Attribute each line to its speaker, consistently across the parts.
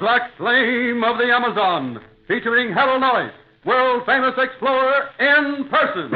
Speaker 1: Black Flame of the Amazon, featuring Harold Noyce, world-famous explorer in person.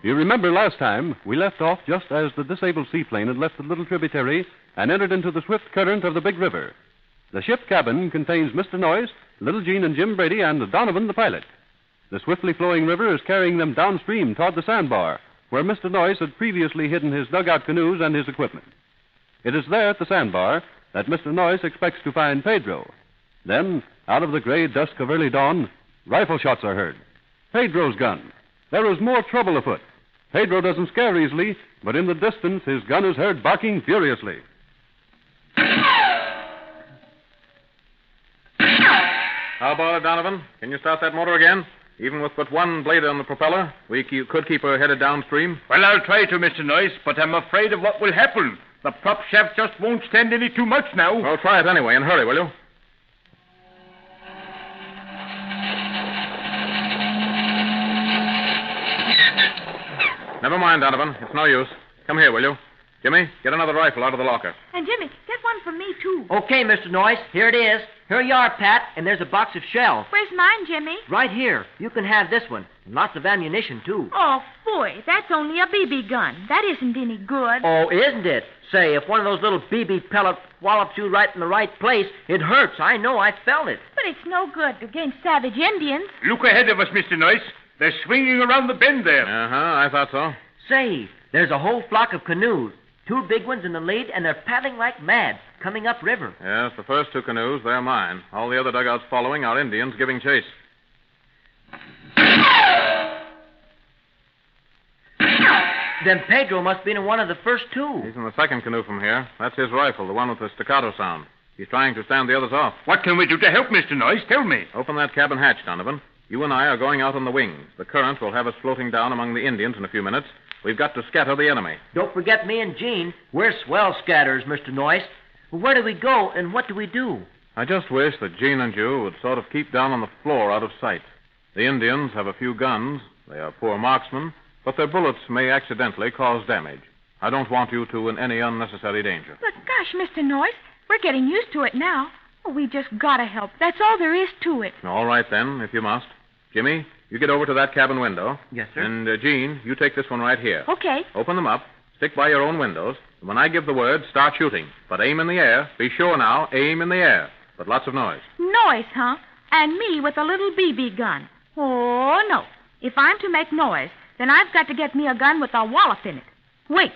Speaker 2: You remember last time, we left off just as the disabled seaplane had left the little tributary and entered into the swift current of the big river. The ship cabin contains Mr. Noyce, Little Jean and Jim Brady, and Donovan, the pilot. The swiftly flowing river is carrying them downstream toward the sandbar, where Mr. Noyce had previously hidden his dugout canoes and his equipment. It is there at the sandbar that Mr. Noyce expects to find Pedro. Then, out of the gray dusk of early dawn, rifle shots are heard. Pedro's gun. There is more trouble afoot. Pedro doesn't scare easily, but in the distance, his gun is heard barking furiously.
Speaker 3: How about it, Donovan? Can you start that motor again? Even with but one blade on the propeller, we could keep her headed downstream.
Speaker 4: Well, I'll try to, Mr. Noyce, but I'm afraid of what will happen. The prop shaft just won't stand any too much now.
Speaker 3: Well, try it anyway, and hurry, will you? Never mind, Donovan. It's no use. Come here, will you? Jimmy, get another rifle out of the locker.
Speaker 5: And Jimmy, get one for me, too.
Speaker 6: Okay, Mr. Noyce. Here it is. Here you are, Pat, and there's a box of shells.
Speaker 5: Where's mine, Jimmy?
Speaker 6: Right here. You can have this one. And lots of ammunition, too.
Speaker 5: Oh, boy, that's only a BB gun. That isn't any good.
Speaker 6: Oh, isn't it? Say, if one of those little BB pellets wallops you right in the right place, it hurts. I know. I felt it.
Speaker 5: But it's no good against savage Indians.
Speaker 4: Look ahead of us, Mr. Noyce. They're swinging around the bend there.
Speaker 3: I thought so.
Speaker 6: Say, there's a whole flock of canoes. 2 big ones in the lead, and they're paddling like mad, coming upriver.
Speaker 3: Yes, the first 2 canoes, they're mine. All the other dugouts following are Indians giving chase.
Speaker 6: Then Pedro must be in one of the first 2.
Speaker 3: He's in the second canoe from here. That's his rifle, the one with the staccato sound. He's trying to stand the others off.
Speaker 4: What can we do to help, Mr. Noyce? Tell me.
Speaker 3: Open that cabin hatch, Donovan. You and I are going out on the wings. The current will have us floating down among the Indians in a few minutes. We've got to scatter the enemy.
Speaker 6: Don't forget me and Jean. We're swell scatterers, Mr. Noyce. Where do we go, and what do we do?
Speaker 3: I just wish that Jean and you would sort of keep down on the floor out of sight. The Indians have a few guns. They are poor marksmen, but their bullets may accidentally cause damage. I don't want you two in any unnecessary danger.
Speaker 5: But gosh, Mr. Noyce, we're getting used to it now. Oh, we just gotta help. That's all there is to it.
Speaker 3: All right, then, if you must. Jimmy, you get over to that cabin window.
Speaker 6: Yes, sir.
Speaker 3: And, Jean, you take this one right here.
Speaker 5: Okay.
Speaker 3: Open them up. Stick by your own windows. And when I give the word, start shooting. But aim in the air. Be sure now, aim in the air. But lots of noise.
Speaker 5: Noise, huh? And me with a little BB gun. Oh, no. If I'm to make noise, then I've got to get me a gun with a wallop in it. Wait.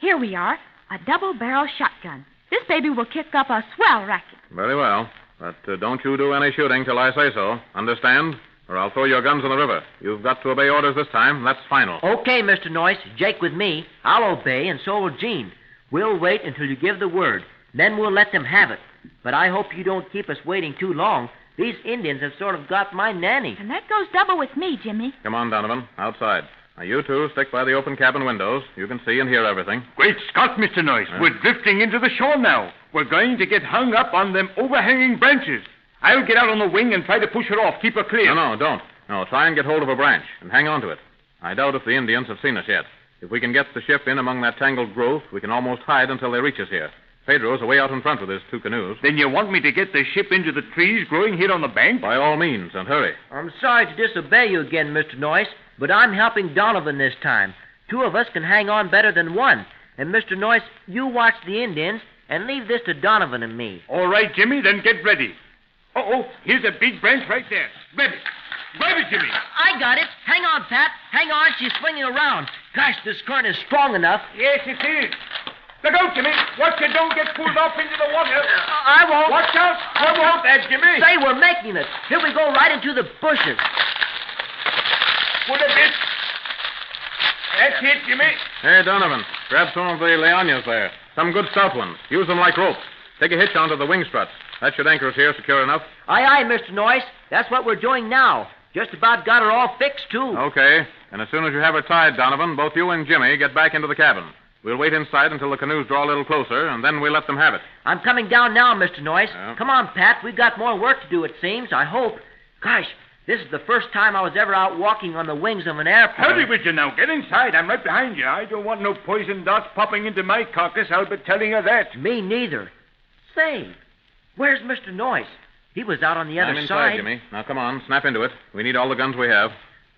Speaker 5: Here we are. A double-barrel shotgun. This baby will kick up a swell racket.
Speaker 3: Very well. But don't you do any shooting till I say so. Understand? Or I'll throw your guns in the river. You've got to obey orders this time. That's final.
Speaker 6: Okay, Mr. Noyce. Jake with me. I'll obey, and so will Jean. We'll wait until you give the word. Then we'll let them have it. But I hope you don't keep us waiting too long. These Indians have sort of got my nanny.
Speaker 5: And that goes double with me, Jimmy.
Speaker 3: Come on, Donovan. Outside. Now, you two stick by the open cabin windows. You can see and hear everything.
Speaker 4: Great Scott, Mr. Noyce.
Speaker 3: Yeah.
Speaker 4: We're drifting into the shore now. We're going to get hung up on them overhanging branches. I'll get out on the wing and try to push her off. Keep her clear.
Speaker 3: No, don't. No, try and get hold of a branch and hang on to it. I doubt if the Indians have seen us yet. If we can get the ship in among that tangled growth, we can almost hide until they reach us here. Pedro's away out in front with his 2 canoes.
Speaker 4: Then you want me to get the ship into the trees growing here on the bank?
Speaker 3: By all means, and hurry.
Speaker 6: I'm sorry to disobey you again, Mr. Noyce, but I'm helping Donovan this time. 2 of us can hang on better than 1. And, Mr. Noyce, you watch the Indians and leave this to Donovan and me.
Speaker 4: All right, Jimmy, then get ready. Uh-oh, here's a big branch right there. Grab it. Grab it, Jimmy.
Speaker 6: I got it. Hang on, Pat. Hang on. She's swinging around. Gosh, this current is strong enough.
Speaker 4: Yes, it is. Look out, Jimmy. Watch you don't get pulled off into the water.
Speaker 6: I won't.
Speaker 4: Watch out. Watch out there, Jimmy.
Speaker 6: Say, we're making it. Here we go right into the bushes.
Speaker 4: Pull a bit. That's it, Jimmy.
Speaker 3: Hey, Donovan, grab some of the leonias there. Some good stout ones. Use them like rope. Take a hitch onto the wing struts. That should anchor us here secure enough.
Speaker 6: Aye, aye, Mr. Noyce. That's what we're doing now. Just about got her all fixed, too.
Speaker 3: Okay. And as soon as you have her tied, Donovan, both you and Jimmy get back into the cabin. We'll wait inside until the canoes draw a little closer, and then we'll let them have it.
Speaker 6: I'm coming down now, Mr. Noyce.
Speaker 3: Yeah.
Speaker 6: Come on, Pat. We've got more work to do, it seems. I hope. Gosh, this is the first time I was ever out walking on the wings of an airplane.
Speaker 4: Hurry with you now. Get inside. I'm right behind you. I don't want no poison dots popping into my carcass. I'll be telling you that.
Speaker 6: Me neither. Say, where's Mr. Noyce? He was out on the other
Speaker 3: I'm inside,
Speaker 6: side.
Speaker 3: Jimmy. Now, come on. Snap into it. We need all the guns we have.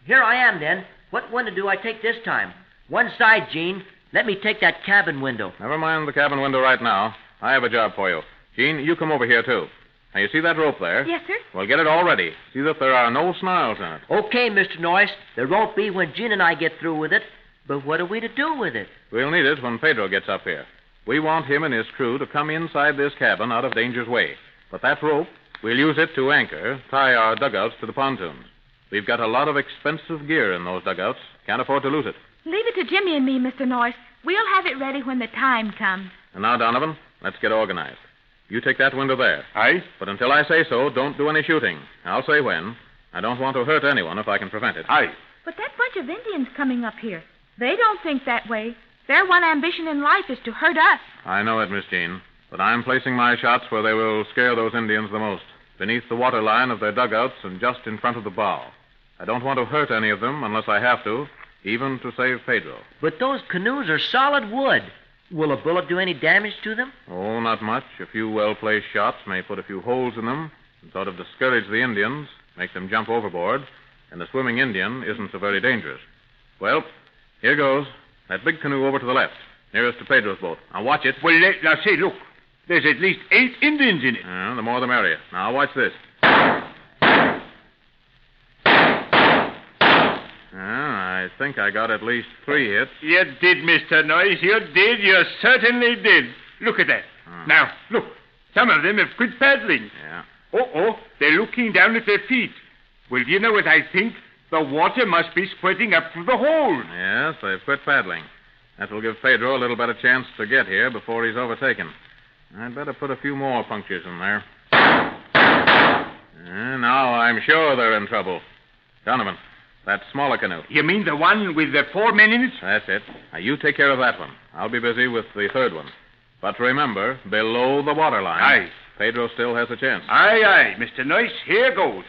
Speaker 6: Here I am, then. What window do I take this time? One side, Gene. Let me take that cabin window.
Speaker 3: Never mind the cabin window right now. I have a job for you. Gene, you come over here, too. Now, you see that rope there?
Speaker 5: Yes, sir.
Speaker 3: Well, get it all ready. See that there are no snarls in it.
Speaker 6: Okay, Mr. Noyce. There won't be when Gene and I get through with it. But what are we to do with it?
Speaker 3: We'll need it when Pedro gets up here. We want him and his crew to come inside this cabin out of danger's way. But that rope, we'll use it to anchor, tie our dugouts to the pontoons. We've got a lot of expensive gear in those dugouts. Can't afford to lose it.
Speaker 5: Leave it to Jimmy and me, Mr. Noyce. We'll have it ready when the time comes.
Speaker 3: And now, Donovan, let's get organized. You take that window there.
Speaker 4: Aye?
Speaker 3: But until I say so, don't do any shooting. I'll say when. I don't want to hurt anyone if I can prevent it.
Speaker 4: Aye.
Speaker 5: But that bunch of Indians coming up here, they don't think that way. Their one ambition in life is to hurt us.
Speaker 3: I know it, Miss Jean. But I'm placing my shots where they will scare those Indians the most. Beneath the water line of their dugouts and just in front of the bow. I don't want to hurt any of them unless I have to, even to save Pedro.
Speaker 6: But those canoes are solid wood. Will a bullet do any damage to them?
Speaker 3: Oh, not much. A few well-placed shots may put a few holes in them and sort of discourage the Indians, make them jump overboard, and the swimming Indian isn't so very dangerous. Well, here goes. That big canoe over to the left, nearest to Pedro's boat. Now, watch it.
Speaker 4: Well, now, say, look. There's at least 8 Indians in it.
Speaker 3: The more the merrier. Now, watch this. I think I got at least 3 hits.
Speaker 4: You did, Mr. Noyce. You did. You certainly did. Look at that. Now, look. Some of them have quit paddling.
Speaker 3: Yeah.
Speaker 4: Oh, they're looking down at their feet. Well, you know what I think? The water must be spreading up through the hold.
Speaker 3: Yes, they've quit paddling. That will give Pedro a little better chance to get here before he's overtaken. I'd better put a few more punctures in there. Now I'm sure they're in trouble. Donovan, that smaller canoe.
Speaker 4: You mean the one with the 4 men in it?
Speaker 3: That's it. Now, you take care of that one. I'll be busy with the third one. But remember, below the waterline.
Speaker 4: Aye.
Speaker 3: Pedro still has a chance.
Speaker 4: Aye, Mr. Noyce. Here goes.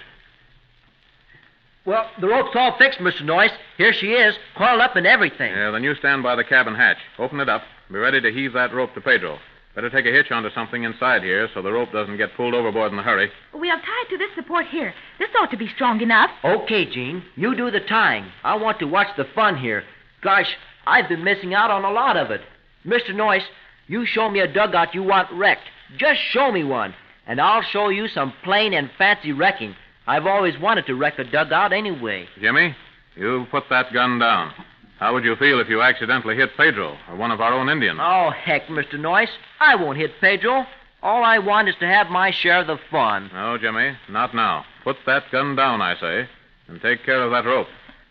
Speaker 6: Well, the rope's all fixed, Mr. Noyce. Here she is, coiled up and everything.
Speaker 3: Yeah, then you stand by the cabin hatch. Open it up. Be ready to heave that rope to Pedro. Better take a hitch onto something inside here so the rope doesn't get pulled overboard in a hurry.
Speaker 5: We'll tie it to this support here. This ought to be strong enough.
Speaker 6: Okay, Gene. You do the tying. I want to watch the fun here. Gosh, I've been missing out on a lot of it. Mr. Noyce, you show me a dugout you want wrecked. Just show me one, and I'll show you some plain and fancy wrecking. I've always wanted to wreck a dugout anyway.
Speaker 3: Jimmy, you put that gun down. How would you feel if you accidentally hit Pedro or one of our own Indians?
Speaker 6: Oh, heck, Mr. Noyce. I won't hit Pedro. All I want is to have my share of the fun.
Speaker 3: No, Jimmy, not now. Put that gun down, I say, and take care of that rope.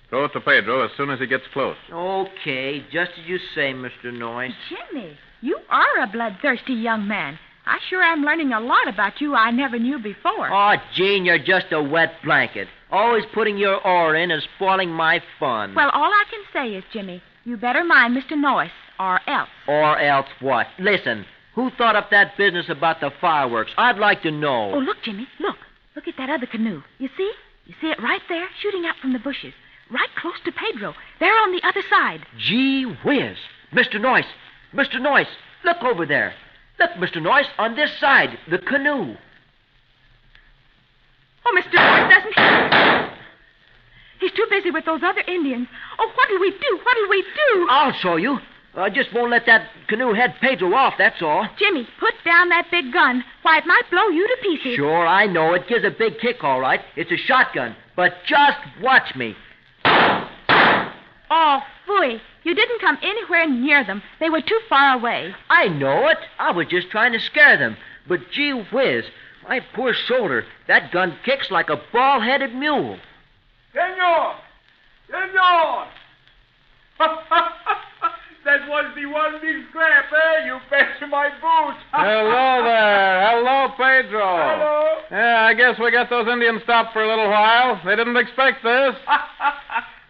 Speaker 3: Throw it to Pedro as soon as he gets close.
Speaker 6: Okay, just as you say, Mr. Noyce.
Speaker 5: Jimmy, you are a bloodthirsty young man. I sure am learning a lot about you I never knew before.
Speaker 6: Oh, Gene, you're just a wet blanket. Always putting your oar in and spoiling my fun.
Speaker 5: Well, all I can say is, Jimmy, you better mind Mr. Noyes, or else.
Speaker 6: Or else what? Listen, who thought up that business about the fireworks? I'd like to know.
Speaker 5: Oh, look, Jimmy, look. Look at that other canoe. You see? You see it right there, shooting out from the bushes. Right close to Pedro. They're on the other side.
Speaker 6: Gee whiz. Mr. Noyes. Mr. Noyes, look over there. Look, Mr. Noyes, on this side, the canoe.
Speaker 5: Oh, Mr. Noyes doesn't... He's too busy with those other Indians. Oh, what'll we do? What'll we do?
Speaker 6: I'll show you. I just won't let that canoe head Pedro off, that's all.
Speaker 5: Jimmy, put down that big gun. Why, it might blow you to pieces.
Speaker 6: Sure, I know. It gives a big kick, all right. It's a shotgun. But just watch me.
Speaker 5: Oh, phooey. You didn't come anywhere near them. They were too far away.
Speaker 6: I know it. I was just trying to scare them. But gee whiz, my poor shoulder. That gun kicks like a bald-headed mule.
Speaker 4: Senor! Senor! That was the one big scrap, eh? You bet my boots.
Speaker 3: Hello there. Hello, Pedro.
Speaker 4: Hello.
Speaker 3: Yeah, I guess we got those Indians stopped for a little while. They didn't expect this.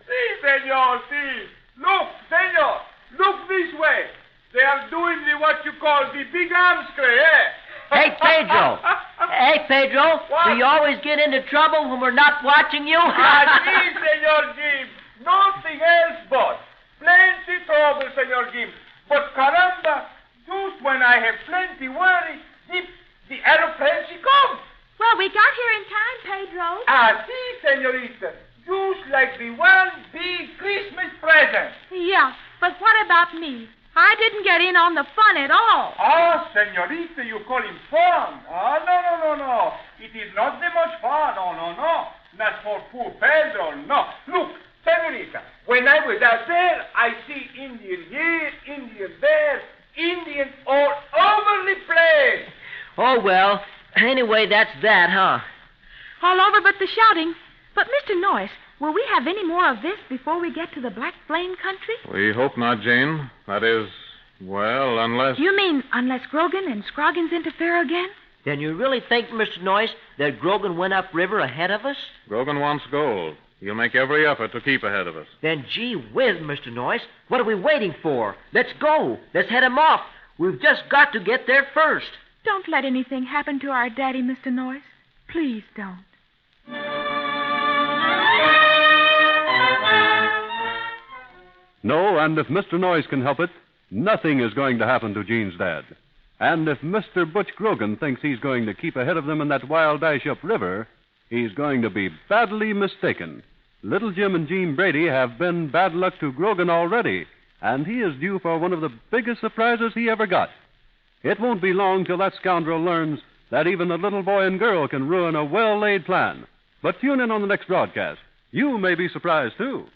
Speaker 4: See, senor, see. Look, senor. Look this way. They are doing what you call the big arm scray, eh?
Speaker 6: Hey, Pedro. Hey, Pedro.
Speaker 4: What?
Speaker 6: Do you always get into trouble when we're not watching you?
Speaker 4: Sí, senor Jim. Nothing else but. Plenty trouble, senor Jim. But caramba, just when I have plenty worry, the aeroplane she comes.
Speaker 5: Well, we got here in time, Pedro.
Speaker 4: Sí, senorita. Just like the one big Christmas present.
Speaker 5: Yeah, but what about me? I didn't get in on the fun at all.
Speaker 4: Oh, senorita, you call him fun. No. It is not that much fun. No. Not for poor Pedro, no. Look, senorita, when I was out there, I see Indian here, Indian there, Indians all over the place.
Speaker 6: Oh, well. Anyway, that's that, huh?
Speaker 5: All over but the shouting. But, Mr. Noyes, will we have any more of this before we get to the Black Flame country?
Speaker 3: We hope not, Jane. That is, well, unless...
Speaker 5: You mean unless Grogan and Scroggins interfere again?
Speaker 6: Then you really think, Mr. Noyes, that Grogan went upriver ahead of us?
Speaker 3: Grogan wants gold. He'll make every effort to keep ahead of us.
Speaker 6: Then gee whiz, Mr. Noyes. What are we waiting for? Let's go. Let's head him off. We've just got to get there first.
Speaker 5: Don't let anything happen to our daddy, Mr. Noyes. Please don't.
Speaker 2: No, and if Mr. Noyes can help it, nothing is going to happen to Jean's dad. And if Mr. Butch Grogan thinks he's going to keep ahead of them in that wild dash upriver, he's going to be badly mistaken. Little Jim and Jean Brady have been bad luck to Grogan already, and he is due for one of the biggest surprises he ever got. It won't be long till that scoundrel learns that even a little boy and girl can ruin a well-laid plan. But tune in on the next broadcast. You may be surprised, too.